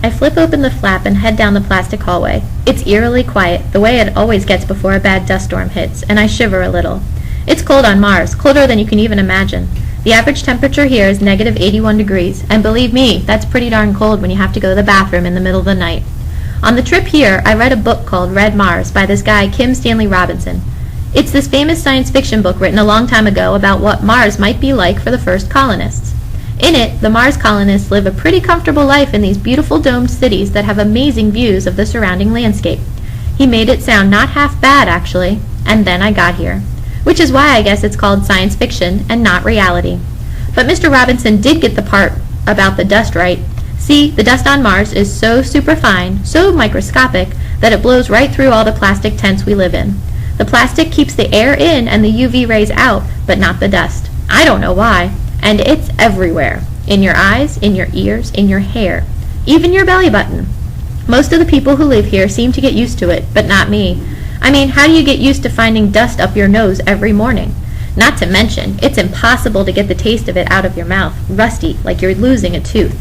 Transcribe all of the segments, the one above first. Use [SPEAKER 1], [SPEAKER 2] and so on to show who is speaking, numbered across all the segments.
[SPEAKER 1] I flip open the flap and head down the plastic hallway. It's eerily quiet, the way it always gets before a bad dust storm hits, and I shiver a little. It's cold on Mars, colder than you can even imagine. The average temperature here is negative 81 degrees, and believe me, that's pretty darn cold when you have to go to the bathroom in the middle of the night. On the trip here, I read a book called Red Mars by this guy, Kim Stanley Robinson. It's this famous science fiction book written a long time ago about what Mars might be like for the first colonists. In it, the Mars colonists live a pretty comfortable life in these beautiful domed cities that have amazing views of the surrounding landscape. He made it sound not half bad, actually, and then I got here. Which is why I guess it's called science fiction and not reality. But Mr. Robinson did get the part about the dust right. See, the dust on Mars is so superfine, so microscopic, that it blows right through all the plastic tents we live in. The plastic keeps the air in and the UV rays out, but not the dust. I don't know why. And it's everywhere. In your eyes, in your ears, in your hair. Even your belly button. Most of the people who live here seem to get used to it, but not me. I mean, how do you get used to finding dust up your nose every morning? Not to mention, it's impossible to get the taste of it out of your mouth, rusty, like you're losing a tooth.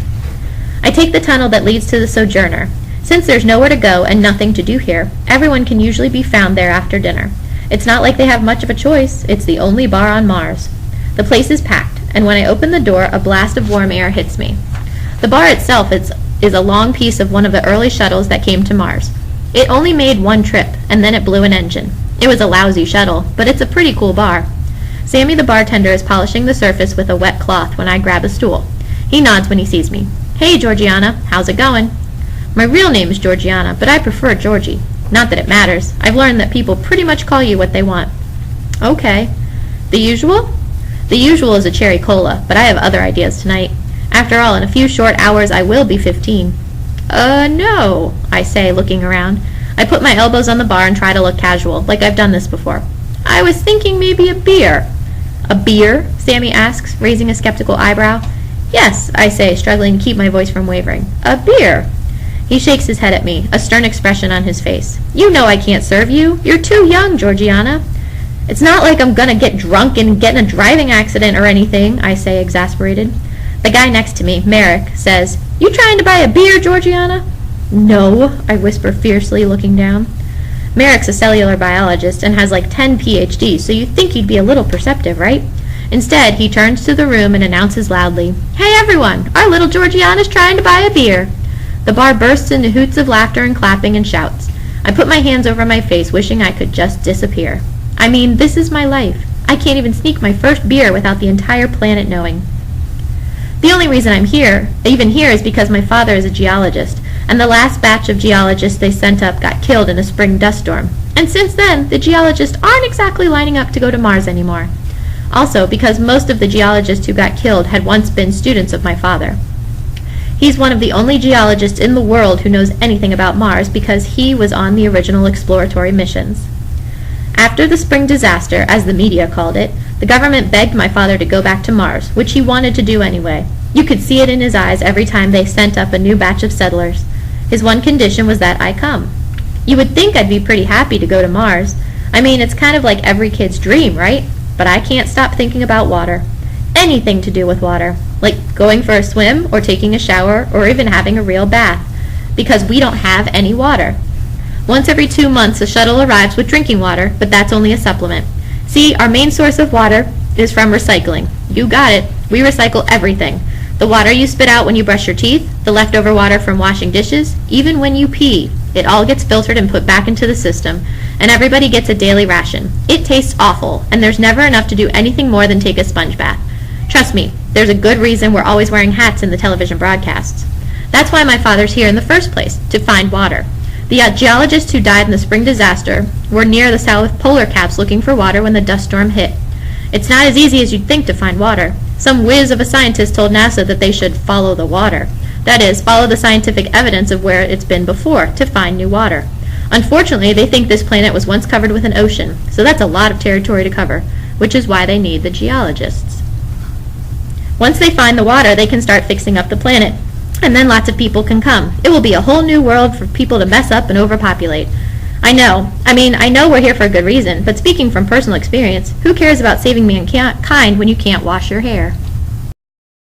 [SPEAKER 1] I take the tunnel that leads to the Sojourner. Since there's nowhere to go and nothing to do here, everyone can usually be found there after dinner. It's not like they have much of a choice. It's the only bar on Mars. The place is packed, and when I open the door, a blast of warm air hits me. The bar itself is a long piece of one of the early shuttles that came to Mars. It only made one trip, and then it blew an engine. It was a lousy shuttle, but it's a pretty cool bar. Sammy the bartender is polishing the surface with a wet cloth when I grab a stool. He nods when he sees me. "Hey, Georgiana, how's it going?" My real name is Georgiana, but I prefer Georgie. Not that it matters. I've learned that people pretty much call you what they want. Okay. The usual? The usual is a cherry cola, but I have other ideas tonight. After all, in a few short hours I will be 15. No, I say, looking around. I put my elbows on the bar and try to look casual, like I've done this before. I was thinking maybe a beer. A beer? Sammy asks, raising a skeptical eyebrow. Yes, I say, struggling to keep my voice from wavering. A beer. He shakes his head at me, a stern expression on his face. You know I can't serve you. You're too young, Georgiana. It's not like I'm gonna get drunk and get in a driving accident or anything, I say, exasperated. The guy next to me, Merrick, says, You trying to buy a beer, Georgiana? No, I whisper fiercely, looking down. Merrick's a cellular biologist and has like 10 PhDs, so you'd think he'd be a little perceptive, right? Instead, he turns to the room and announces loudly, Hey everyone, our little Georgiana's trying to buy a beer. The bar bursts into hoots of laughter and clapping and shouts. I put my hands over my face, wishing I could just disappear. I mean, this is my life. I can't even sneak my first beer without the entire planet knowing. The only reason I'm even here, is because my father is a geologist, and the last batch of geologists they sent up got killed in a spring dust storm. And since then, the geologists aren't exactly lining up to go to Mars anymore. Also, because most of the geologists who got killed had once been students of my father. He's one of the only geologists in the world who knows anything about Mars because he was on the original exploratory missions. After the spring disaster, as the media called it, the government begged my father to go back to Mars, which he wanted to do anyway. You could see it in his eyes every time they sent up a new batch of settlers. His one condition was that I come. You would think I'd be pretty happy to go to Mars. I mean, it's kind of like every kid's dream, right? But I can't stop thinking about water. Anything to do with water, like going for a swim or taking a shower or even having a real bath, because we don't have any water. Once every 2 months, a shuttle arrives with drinking water, but that's only a supplement. See, our main source of water is from recycling. You got it. We recycle everything. The water you spit out when you brush your teeth, the leftover water from washing dishes, even when you pee. It all gets filtered and put back into the system, and everybody gets a daily ration. It tastes awful, and there's never enough to do anything more than take a sponge bath. Trust me, there's a good reason we're always wearing hats in the television broadcasts. That's why my father's here in the first place, to find water. The geologists who died in the spring disaster were near the south polar caps looking for water when the dust storm hit. It's not as easy as you'd think to find water. Some whiz of a scientist told NASA that they should follow the water. That is, follow the scientific evidence of where it's been before to find new water. Unfortunately, they think this planet was once covered with an ocean, so that's a lot of territory to cover, which is why they need the geologists. Once they find the water, they can start fixing up the planet. And then lots of people can come. It will be a whole new world for people to mess up and overpopulate. I know we're here for a good reason, but speaking from personal experience, who cares about saving mankind when you can't wash your hair?